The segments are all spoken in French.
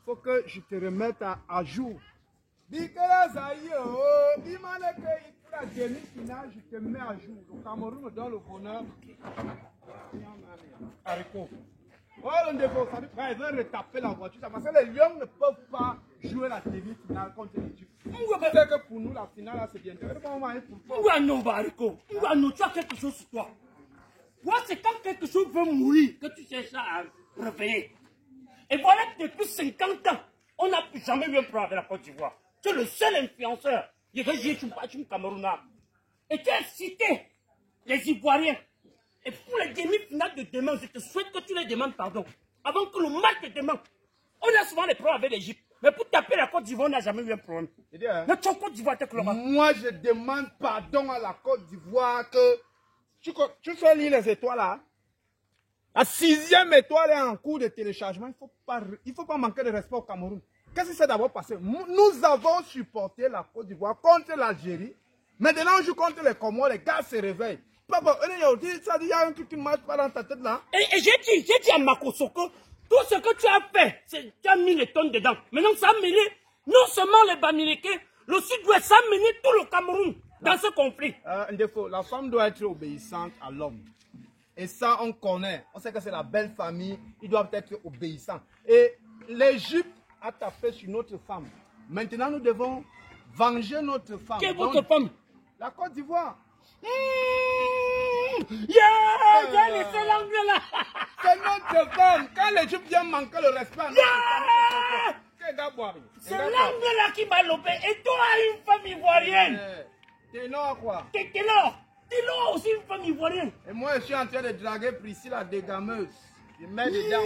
faut que je te remette à jour. Bikela Zaïo, la demi-finale, je te mets à jour. Le Cameroun me donne le bonheur. Haricot. Oh, le défaut, ça veut retaper la voiture. Parce que les Lions ne peuvent pas jouer la demi-finale contre l'Égypte. C'est que pour nous, la finale, c'est bien. Non, Haricot. Non, tu as quelque chose sur toi. Moi, c'est quand quelque chose veut mourir que tu cherches à réveiller. Et voilà que depuis 50 ans, on n'a plus jamais eu un problème avec la Côte d'Ivoire. Tu es le seul influenceur. Il y a des Camerounais. Et tu as cité les Ivoiriens. Et pour les demi-finales de demain, je te souhaite que tu les demandes pardon. Avant que le match de demain, on a souvent des problèmes avec l'Égypte. Mais pour taper la Côte d'Ivoire, on n'a jamais eu un problème. Mais ton Côte d'Ivoire, moi, je demande pardon à la Côte d'Ivoire que... Tu sais lire les étoiles là? La 6e étoile est en cours de téléchargement. Il faut pas manquer de respect au Cameroun. Qu'est-ce qui s'est d'abord passé? Nous avons supporté la Côte d'Ivoire contre l'Algérie. Maintenant, on joue contre les Comores. Les gars se réveillent. Papa, ça dit, il y a un truc qui ne marche pas dans ta tête là. Et j'ai dit à Makosoko, tout ce que tu as fait, tu as mis les tonnes dedans. Maintenant, ça a mené non seulement les Bamileke, le Sud-Ouest, ça a mené tout le Cameroun dans ce conflit. La femme doit être obéissante à l'homme. Et ça, on connaît. On sait que c'est la belle famille. Ils doivent être obéissants. Et l'Égypte a tapé sur notre femme. Maintenant, nous devons venger notre femme. Quelle est votre femme? La Côte d'Ivoire. J'ai laissé l'angle là. C'est notre femme. Quand l'Égypte vient manquer le respect, c'est l'angle là qui m'a lopé. Et toi, une femme ivoirienne. Ténor quoi? Ténor aussi une femme ivoirienne. Et moi, je suis en train de draguer Priscille la dégameuse. Je mets dedans,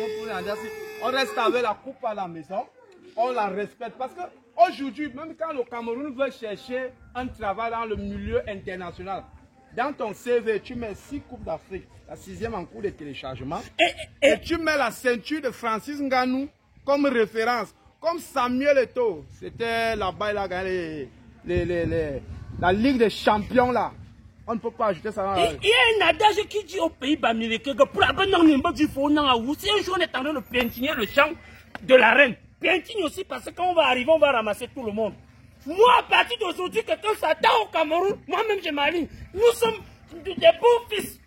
on reste avec la coupe à la maison. On la respecte. Parce que aujourd'hui, même quand le Cameroun veut chercher un travail dans le milieu international, dans ton CV, tu mets 6 coupes d'Afrique, la 6e en cours de téléchargement. Et tu mets la ceinture de Francis Ngannou comme référence. Comme Samuel Eto'o. C'était là-bas, il a gagné la Ligue des Champions là. On ne peut pas ajouter ça. Il y a un adage qui dit au pays Bamileke que pour la bonne année, il faut si un jour on est en train de peintiner le champ de la reine. Peintine aussi parce que quand on va arriver, on va ramasser tout le monde. Moi, à partir d'aujourd'hui, quelqu'un s'attend au Cameroun, moi-même je m'aligne. Nous sommes des beaux fils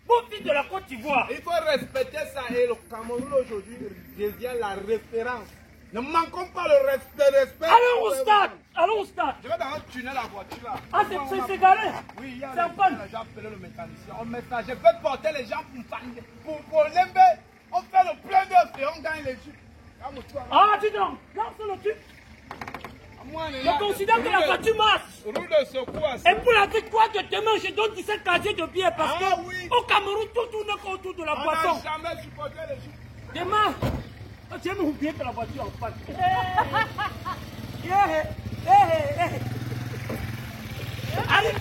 de la Côte d'Ivoire. Il faut respecter ça et le Cameroun aujourd'hui devient la référence. Ne manquons pas le respect. Allons au stade. Allons au stade. Je vais dans un tunnel la voiture là. Ah, c'est galère. Oui, il y a les gens appellent le mécanicien. On met ça. Je peux porter les gens pour l'aimer. On fait le plein d'œufs et on gagne les jus. Ah, dis donc. Lance le truc. Je considère que la voiture marche. Roule de secours. Et pour la victoire de demain, je donne 17 casiers de billets parce que au Cameroun, tout tourne autour de la boisson. On n'a jamais supporté les jus. Demain. Tu aimes oublier que la voiture en panne. Allez,